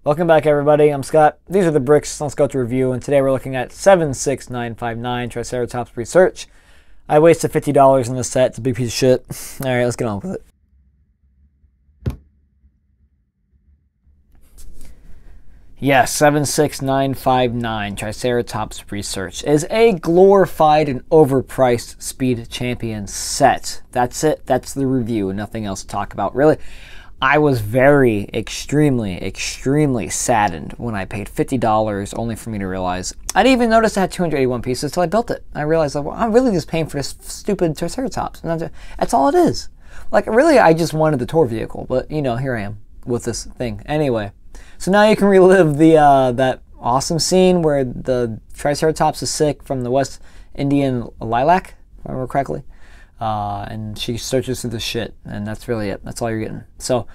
Welcome back, everybody. I'm Scott. These are the bricks. Let's go to review. And today we're looking at 76959 Triceratops Research. I wasted $50 on this set. It's a big piece of shit. All right, let's get on with it. Yes, 76959 Triceratops Research is a glorified and overpriced Speed Champion set. That's it. That's the review. Nothing else to talk about, really. I was extremely saddened when I paid $50 only for me to realize I didn't even notice I had 281 pieces until I built it. I realized, like, well, I'm really just paying for this stupid Triceratops. And that's all it is. Like, really, I just wanted the tour vehicle, but, you know, here I am with this thing. Anyway, so now you can relive the that awesome scene where the Triceratops is sick from the West Indian lilac, if I remember correctly. And she searches through the shit, and that's really it. That's all you're getting. So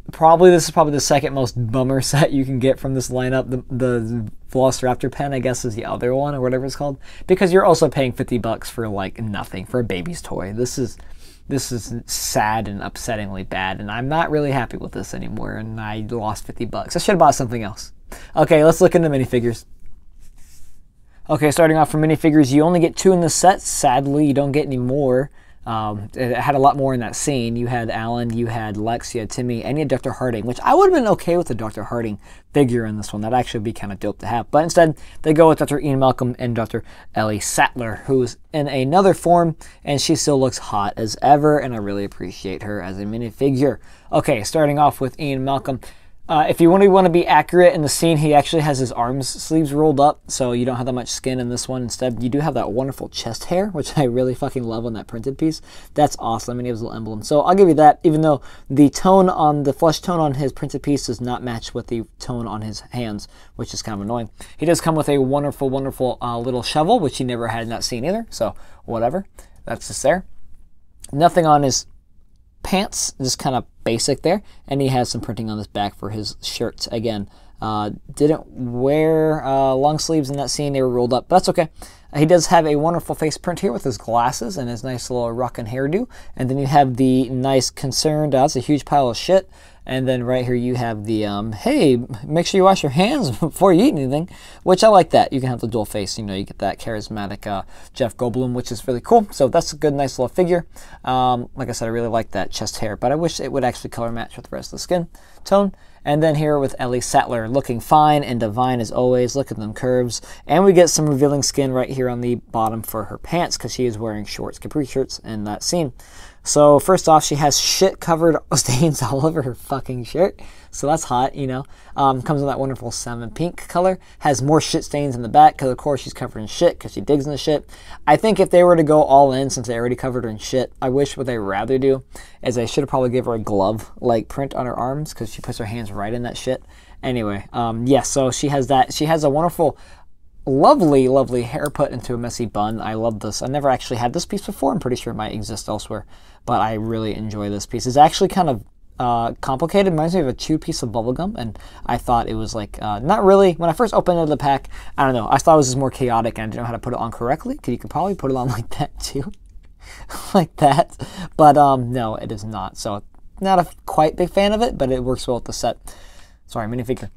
this is probably the second most bummer set you can get from this lineup. The Velociraptor pen, I guess, is the other one, or whatever it's called, because you're also paying $50 for like nothing, for a baby's toy. This is sad and upsettingly bad, and I'm not really happy with this anymore, and I lost $50. I should have bought something else. Okay, let's look into minifigures. Okay, starting off from minifigures, you only get 2 in the set. Sadly, you don't get any more. It had a lot more in that scene. You had Alan, you had Lex, you had Timmy, and you had Dr. Harding, which I would have been okay with the Dr. Harding figure in this one. That'd actually be kind of dope to have. But instead, they go with Dr. Ian Malcolm and Dr. Ellie Sattler, who's in another form, and she still looks hot as ever, and I really appreciate her as a minifigure. Okay, starting off with Ian Malcolm. If you want to be accurate in the scene, he actually has his arms sleeves rolled up, so you don't have that much skin in this one. Instead, you do have that wonderful chest hair, which I really fucking love on that printed piece. That's awesome, and he has a little emblem. So I'll give you that, even though the flesh tone on his printed piece does not match with the tone on his hands, which is kind of annoying. He does come with a wonderful little shovel, which he never had in that scene either, so whatever. That's just there. Nothing on his pants, just kind of basic there, and he has some printing on his back for his shirts. Again, didn't wear long sleeves in that scene. They were rolled up, but that's okay. He does have a wonderful face print here with his glasses and his nice little rockin' hairdo, and then you have the nice concerned, that's a huge pile of shit. And then right here you have the, hey, make sure you wash your hands before you eat anything, which I like that. You can have the dual face, you know, you get that charismatic Jeff Goldblum, which is really cool. So that's a good, nice little figure. Like I said, I really like that chest hair, but I wish it would actually color match with the rest of the skin tone. And then here with Ellie Sattler, looking fine and divine as always. Look at them curves. And we get some revealing skin right here on the bottom for her pants, because she is wearing shorts, capri shirts in that scene. So first off, she has shit covered stains all over her fucking shirt. So that's hot, you know. Comes in that wonderful salmon pink color. Has more shit stains in the back because, of course, she's covered in shit because she digs in the shit. I think if they were to go all in, since they already covered her in shit, I wish what they'd rather do is they should have probably give her a glove-like print on her arms, because she puts her hands right in that shit. Anyway, yeah, so she has that. She has a wonderful, lovely hair put into a messy bun. I love this. I never actually had this piece before. I'm pretty sure it might exist elsewhere, but I really enjoy this piece. It's actually kind of complicated. It reminds me of a chewed piece of bubblegum, and I thought it was like, not really. When I first opened the pack, I don't know, I thought it was just more chaotic, and I didn't know how to put it on correctly, because you could probably put it on like that too. Like that. But no, it is not. So not a quite big fan of it, but it works well with the set. Sorry, minifigure.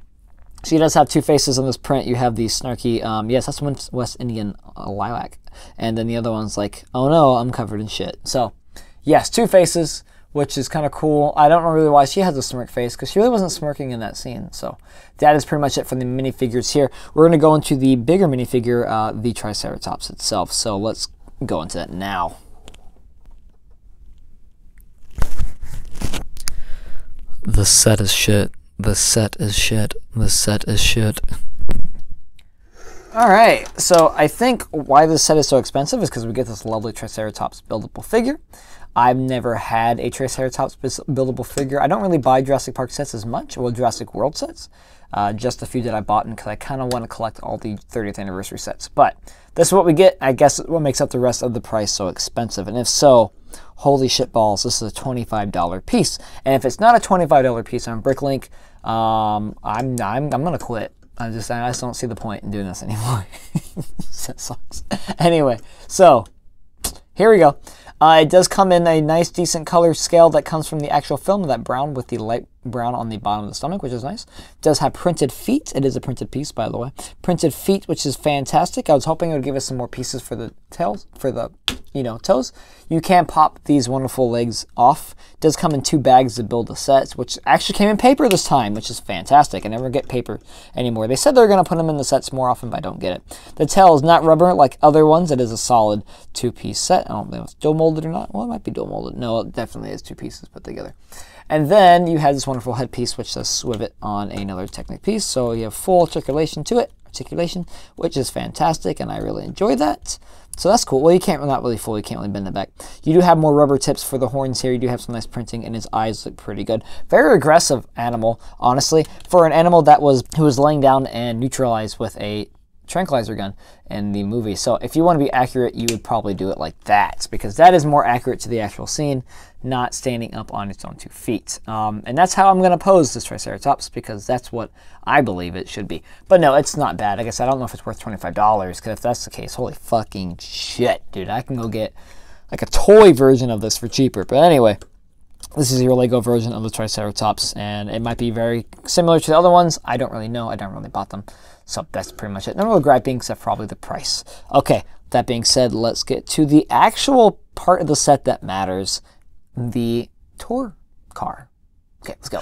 She does have 2 faces on this print. You have the snarky, yes, that's one West Indian lilac. And then the other one's like, oh no, I'm covered in shit. So, yes, 2 faces, which is kind of cool. I don't know really why she has a smirk face, because she really wasn't smirking in that scene. So, that is pretty much it for the minifigures here. We're going to go into the bigger minifigure, the Triceratops itself. So, let's go into that now. The set is shit. The set is shit. The set is shit. Alright, so I think why this set is so expensive is because we get this lovely Triceratops buildable figure. I've never had a Triceratops buildable figure. I don't really buy Jurassic Park sets as much, well, Jurassic World sets. Just a few that I bought because I kind of want to collect all the 30th anniversary sets. But this is what we get. I guess what makes up the rest of the price so expensive. And if so, holy shit balls, this is a $25 piece. And if it's not a $25 piece on Bricklink, I'm gonna quit. I just don't see the point in doing this anymore. That sucks. Anyway, so here we go. It does come in a nice, decent color scale that comes from the actual film, that brown with the light brown on the bottom of the stomach, which is nice. It does have printed feet. It is a printed piece, by the way. Printed feet, which is fantastic. I was hoping it would give us some more pieces for the tails, for the, toes. You can pop these wonderful legs off. It does come in 2 bags to build the sets, which actually came in paper this time, which is fantastic. I never get paper anymore. They said they're going to put them in the sets more often, but I don't get it. The tail is not rubber like other ones. It is a solid 2-piece set. I don't know if it's dual molded or not. Well, it might be dual molded. No, it definitely is 2 pieces put together. And then you have this wonderful headpiece, which says Swivet on another Technic piece. So you have full articulation to it, which is fantastic, and I really enjoy that. So that's cool. Well, you can't, not really full, you can't really bend it back. You do have more rubber tips for the horns here. You do have some nice printing, and his eyes look pretty good. Very aggressive animal, honestly, for an animal that who was laying down and neutralized with a tranquilizer gun in the movie. So if you want to be accurate, you would probably do it like that, because that is more accurate to the actual scene, not standing up on its own 2 feet. And that's how I'm going to pose this Triceratops, because that's what I believe it should be. But no, it's not bad. I guess I don't know if it's worth $25, because if that's the case, holy fucking shit, dude. I can go get like a toy version of this for cheaper. But anyway, this is your Lego version of the Triceratops, and it might be very similar to the other ones. I don't really know. I don't really bought them. So that's pretty much it. No real griping except probably the price. Okay, that being said, let's get to the actual part of the set that matters, the tour car. Okay, let's go.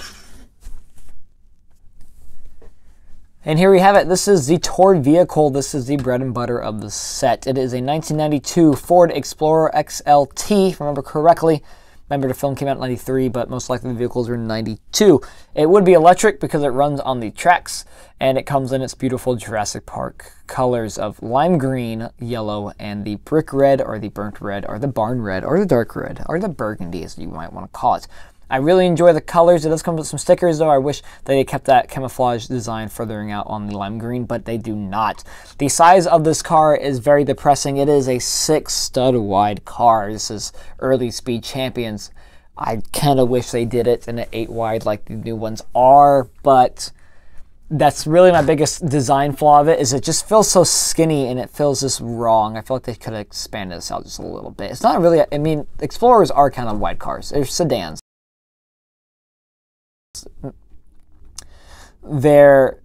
And here we have it. This is the Turd vehicle. This is the bread and butter of the set. It is a 1992 Ford Explorer XLT, if I remember correctly. Remember, the film came out in 93, but most likely the vehicles were in 92. It would be electric because it runs on the tracks, and it comes in its beautiful Jurassic Park colors of lime green, yellow, and the brick red, or the burnt red, or the barn red, or the dark red, or the burgundy, as you might want to call it. I really enjoy the colors. It does come with some stickers, though. I wish they had kept that camouflage design furthering out on the lime green, but they do not. The size of this car is very depressing. It is a 6-stud wide car. This is early Speed Champions. I kind of wish they did it in an 8 wide like the new ones are, but that's really my biggest design flaw of it, is it just feels so skinny and it feels just wrong. I feel like they could have expanded this out just a little bit. It's not really, I mean, Explorers are kind of wide cars. They're sedans. They're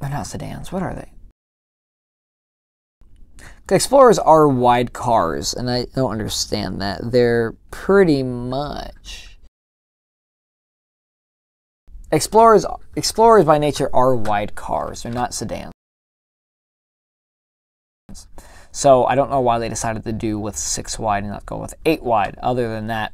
not sedans. What are they? Explorers are wide cars, and I don't understand that. They're pretty much... Explorers by nature are wide cars. They're not sedans. So I don't know why they decided to do with 6 wide and not go with 8 wide. Other than that,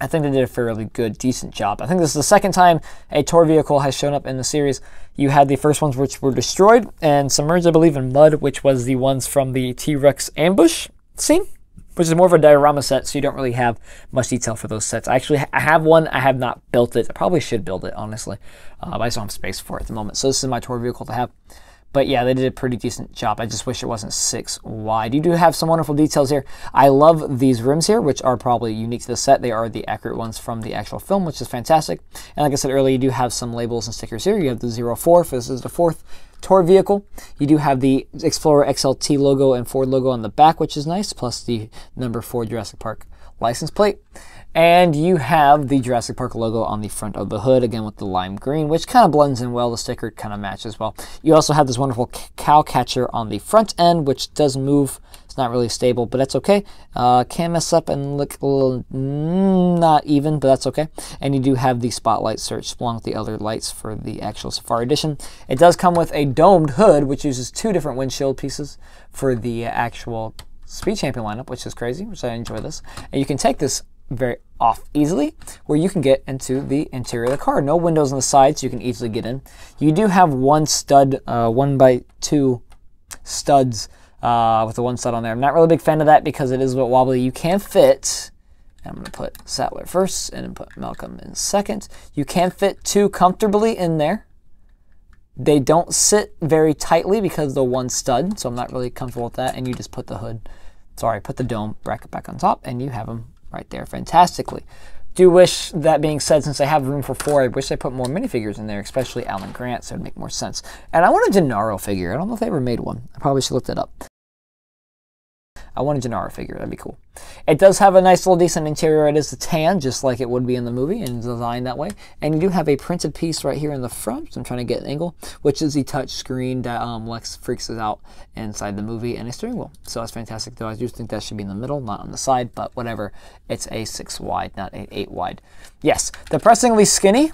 I think they did a fairly good, decent job. I think this is the second time a tour vehicle has shown up in the series. You had the first ones which were destroyed and submerged, I believe, in mud, which was the ones from the T-Rex ambush scene, which is more of a diorama set, so you don't really have much detail for those sets. I have one. I have not built it. I probably should build it, honestly, but I just don't have space for it at the moment. So this is my tour vehicle to have. But yeah, they did a pretty decent job. I just wish it wasn't 6 wide. You do have some wonderful details here. I love these rims here, which are probably unique to the set. They are the accurate ones from the actual film, which is fantastic. And like I said earlier, you do have some labels and stickers here. You have the 04, for this is the 4th tour vehicle. You do have the Explorer XLT logo and Ford logo on the back, which is nice, plus the number 4 Jurassic Park license plate. And you have the Jurassic Park logo on the front of the hood, again with the lime green, which kind of blends in well. The sticker kind of matches well. You also have this wonderful cow catcher on the front end, which does move. It's not really stable, but that's okay. Can mess up and look a little not even, but that's okay. And you do have the spotlight search along with the other lights for the actual Safari Edition. It does come with a domed hood, which uses 2 different windshield pieces for the actual Speed Champion lineup, which is crazy, which I enjoy this. And you can take this very off easily, where you can get into the interior of the car. No windows on the sides, so you can easily get in. You do have 1 stud, 1x2 studs with the 1 stud on there. I'm not really a big fan of that because it is a bit wobbly. You can fit, I'm going to put Sattler first and then put Malcolm in second. You can fit 2 comfortably in there. They don't sit very tightly because of the 1 stud, so I'm not really comfortable with that. And you just put put the dome bracket back on top, and you have them right there fantastically. Do wish, that being said, since I have room for 4, I wish I put more minifigures in there, especially Alan Grant, so it would make more sense. And I want a Gennaro figure. I don't know if they ever made one. I probably should look that up. I want a Gennaro figure. That'd be cool. It does have a nice little decent interior. It is a tan, just like it would be in the movie, and designed that way. And you do have a printed piece right here in the front. So I'm trying to get an angle, which is the touch screen that Lex freaks us out inside the movie, and a steering wheel. So that's fantastic, though. I do think that should be in the middle, not on the side, but whatever. It's a 6 wide, not an 8 wide. Yes, depressingly skinny,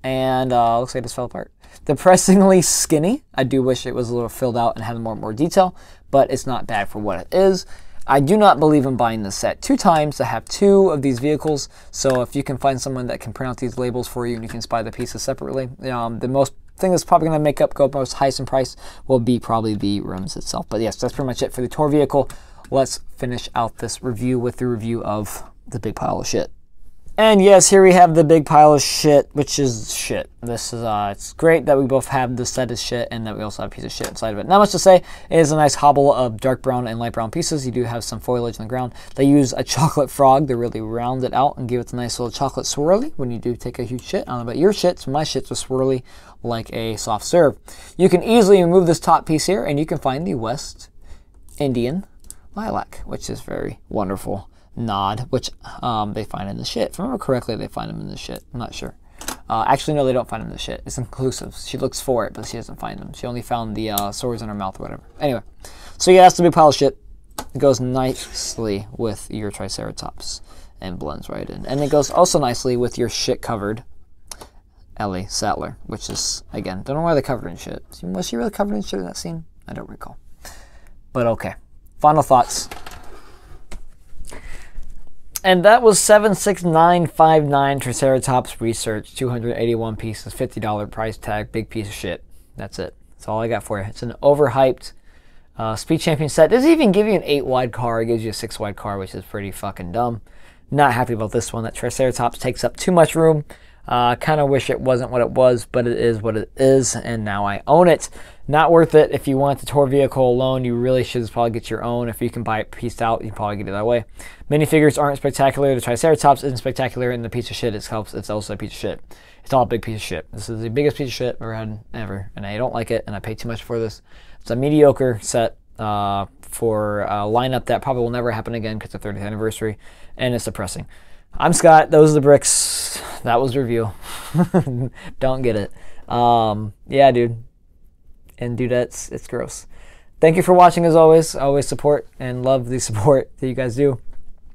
and looks like this fell apart. Depressingly skinny. I do wish it was a little filled out and had more detail, but it's not bad for what it is. I do not believe in buying this set 2 times to have 2 of these vehicles, so if you can find someone that can print out these labels for you and you can buy the pieces separately, the most thing that's probably going to go most highest in price will be probably the rims itself. But yes, that's pretty much it for the tour vehicle. Let's finish out this review with the review of the big pile of shit. And yes, here we have the big pile of shit, which is shit. This is, it's great that we both have the set as shit and that we also have a piece of shit inside of it. Not much to say. It is a nice hobble of dark brown and light brown pieces. You do have some foliage on the ground. They use a chocolate frog to really round it out and give it a nice little chocolate swirly when you do take a huge shit. I don't know about your shits, my shits are swirly like a soft serve. You can easily remove this top piece here and you can find the West Indian lilac, which is very wonderful. Nod, which they find in the shit. If I remember correctly, they find them in the shit. I'm not sure. Actually, no, they don't find them in the shit. It's inclusive. She looks for it, but she doesn't find them. She only found the sores in her mouth or whatever. Anyway, so yeah, that's the big pile of shit. It goes nicely with your Triceratops and blends right in. And it goes also nicely with your shit-covered Ellie Sattler, which is, again, don't know why they covered in shit. Was she really covered in shit in that scene? I don't recall. But okay. Final thoughts. And that was 76959 Triceratops Research, 281 pieces, $50 price tag, big piece of shit. That's it. That's all I got for you. It's an overhyped Speed Champion set. It doesn't even give you an 8 wide car. It gives you a 6 wide car, which is pretty fucking dumb. Not happy about this one. That Triceratops takes up too much room. Kind of wish it wasn't what it was, but it is what it is, and now I own it. Not worth it. If you want the tour vehicle alone, you really should probably get your own. If you can buy it pieced out, you can probably get it that way. Minifigures aren't spectacular. The Triceratops isn't spectacular, and the piece of shit it's also a piece of shit. It's all a big piece of shit. This is the biggest piece of shit I've ever had, ever, and I don't like it, and I paid too much for this. It's a mediocre set for a lineup that probably will never happen again because it's the 30th anniversary, and it's depressing. I'm Scott. Those are the bricks. That was the review. Don't get it. Yeah, dude. And dude, it's gross. Thank you for watching as always. I always support and love the support that you guys do.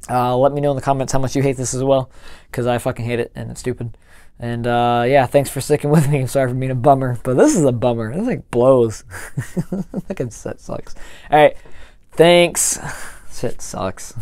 Let me know in the comments how much you hate this as well, because I fucking hate it and it's stupid. And yeah, thanks for sticking with me. I'm sorry for being a bummer, but this is a bummer. This like blows. That set sucks. All right. Thanks. Shit sucks.